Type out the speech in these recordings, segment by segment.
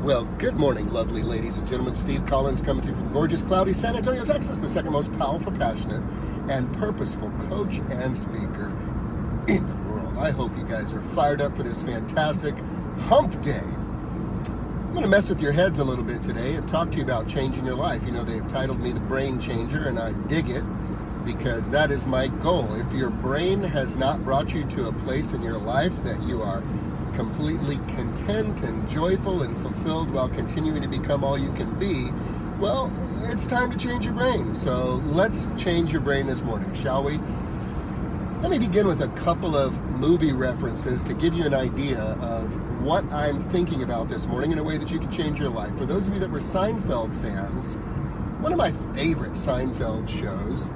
Well, good morning, lovely ladies and gentlemen. Steve Collins coming to you from gorgeous, cloudy San Antonio, Texas, the second most powerful, passionate, and purposeful coach and speaker in the world. I hope you guys are fired up for this fantastic hump day. I'm going to mess with your heads a little bit today and talk to you about changing your life. You know, they've titled me the Brain Changer, and I dig it because that is my goal. If your brain has not brought you to a place in your life that you are completely content and joyful and fulfilled while continuing to become all you can be, well, it's time to change your brain. So let's change your brain this morning, shall we? Let me begin with a couple of movie references to give you an idea of what I'm thinking about this morning in a way that you can change your life. For those of you that were Seinfeld fans, one of my favorite Seinfeld shows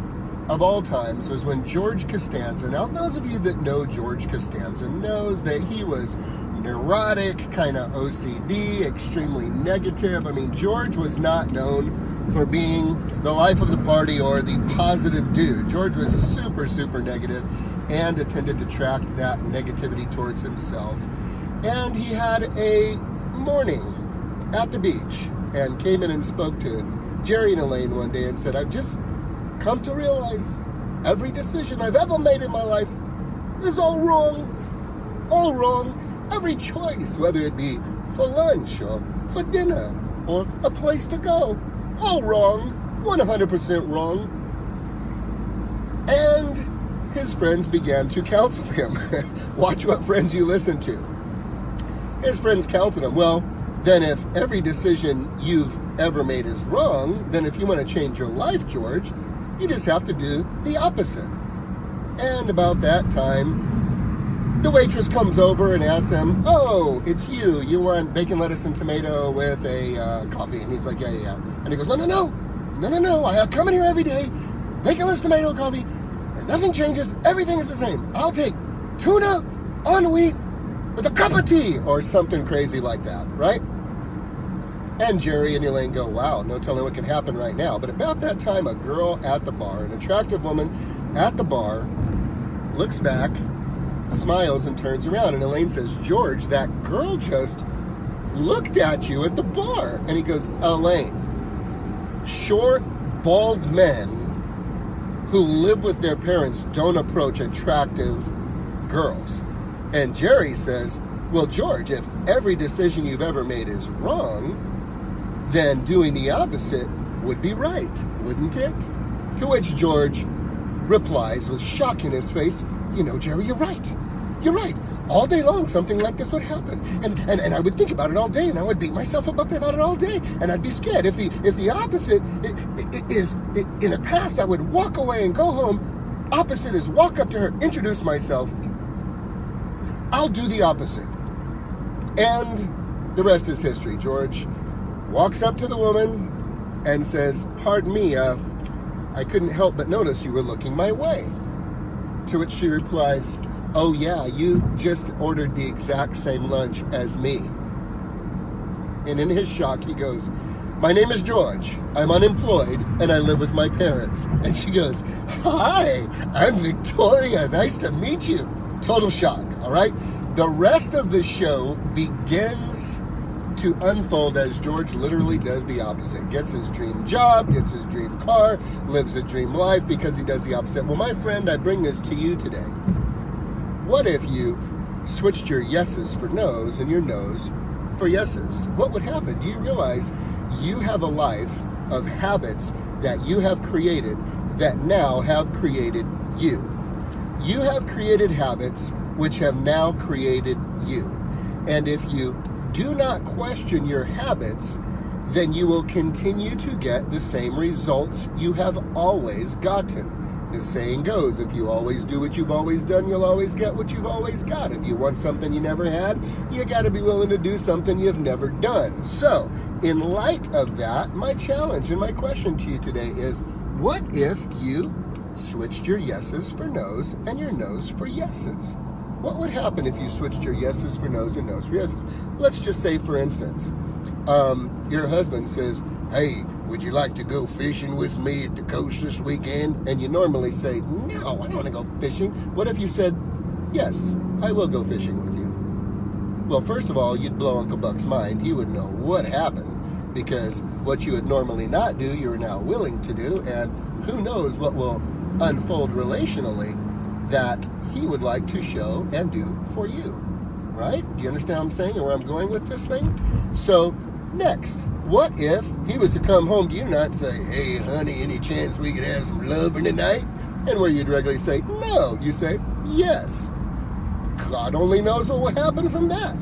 of all times was when George Costanza, now those of you that know George Costanza knows that he was neurotic, kind of OCD, extremely negative. I mean, George was not known for being the life of the party or the positive dude. George was super, super negative and tended to attract that negativity towards himself. And he had a morning at the beach and came in and spoke to Jerry and Elaine one day and said, I've just come to realize every decision I've ever made in my life is all wrong. All wrong. Every choice, whether it be for lunch or for dinner or a place to go, all wrong. 100% wrong. And his friends began to counsel him. Watch what friends you listen to. His friends counseled him, well, then if every decision you've ever made is wrong, then if you want to change your life, George, you just have to do the opposite. And about that time, the waitress comes over and asks him, oh, it's you. You want bacon, lettuce, and tomato with a coffee? And he's like, yeah. And he goes, no. I come in here every day, bacon, lettuce, tomato, coffee, and nothing changes. Everything is the same. I'll take tuna on wheat with a cup of tea or something crazy like that, right? And Jerry and Elaine go, wow, no telling what can happen right now. But about that time, a girl at the bar, an attractive woman at the bar, looks back, smiles, and turns around. And Elaine says, George, that girl just looked at you at the bar. And he goes, Elaine, short, bald men who live with their parents don't approach attractive girls. And Jerry says, well, George, if every decision you've ever made is wrong, then doing the opposite would be right, wouldn't it? To which George replies with shock in his face, you know, Jerry, you're right. You're right. All day long, something like this would happen. And I would think about it all day, and I would beat myself up about it all day, and I'd be scared. If the opposite is in the past, I would walk away and go home. Opposite is walk up to her, introduce myself. I'll do the opposite. And the rest is history. George walks up to the woman and says, pardon me, I couldn't help but notice you were looking my way. To which she replies, oh yeah, you just ordered the exact same lunch as me. And in his shock, he goes, my name is George. I'm unemployed and I live with my parents. And she goes, hi, I'm Victoria. Nice to meet you. Total shock, all right? The rest of the show begins to unfold as George literally does the opposite. Gets his dream job, gets his dream car, lives a dream life because he does the opposite. Well, my friend, I bring this to you today. What if you switched your yeses for nos and your nos for yeses? What would happen? Do you realize you have a life of habits that you have created that now have created you? You have created habits which have now created you. And if you do not question your habits, then you will continue to get the same results you have always gotten. The saying goes, if you always do what you've always done, you'll always get what you've always got. If you want something you never had, you got to be willing to do something you've never done. So, in light of that, my challenge and my question to you today is, what if you switched your yeses for nos and your nos for yeses? What would happen if you switched your yeses for nos and nos for yeses? Let's just say, for instance, your husband says, hey, would you like to go fishing with me at the coast this weekend? And you normally say, no, I don't want to go fishing. What if you said, yes, I will go fishing with you? Well, first of all, you'd blow Uncle Buck's mind. He would know what happened, because what you would normally not do, you're now willing to do, and who knows what will unfold relationally that he would like to show and do for you, right? Do you understand what I'm saying and where I'm going with this thing? So, next, what if he was to come home to you tonight and say, hey, honey, any chance we could have some loving tonight? And where you'd regularly say, no, you say, yes. God only knows what will happen from that.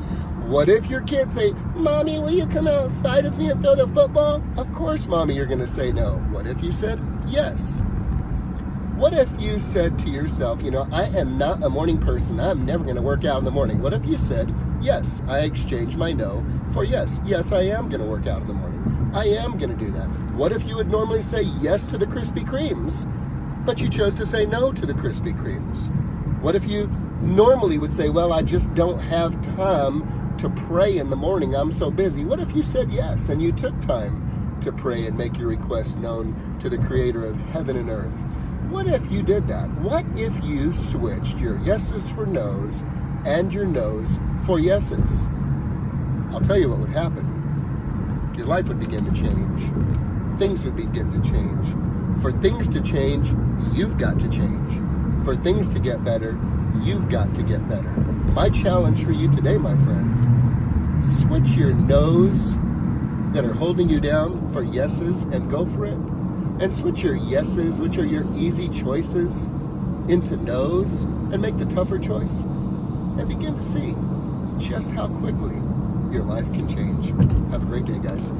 What if your kids say, Mommy, will you come outside with me and throw the football? Of course, Mommy, you're going to say no. What if you said yes? What if you said to yourself, I am not a morning person. I'm never going to work out in the morning. What if you said, yes, I exchanged my no for yes. Yes, I am going to work out in the morning. I am going to do that. What if you would normally say yes to the Krispy Kremes, but you chose to say no to the Krispy Kremes? What if you normally would say, well, I just don't have time to pray in the morning. I'm so busy. What if you said yes and you took time to pray and make your request known to the creator of heaven and earth? What if you did that? What if you switched your yeses for nos and your nos for yeses? I'll tell you what would happen. Your life would begin to change. Things would begin to change. For things to change, you've got to change. For things to get better, you've got to get better. My challenge for you today, my friends, switch your no's that are holding you down for yeses and go for it. And switch your yeses, which are your easy choices, into no's and make the tougher choice. And begin to see just how quickly your life can change. Have a great day, guys.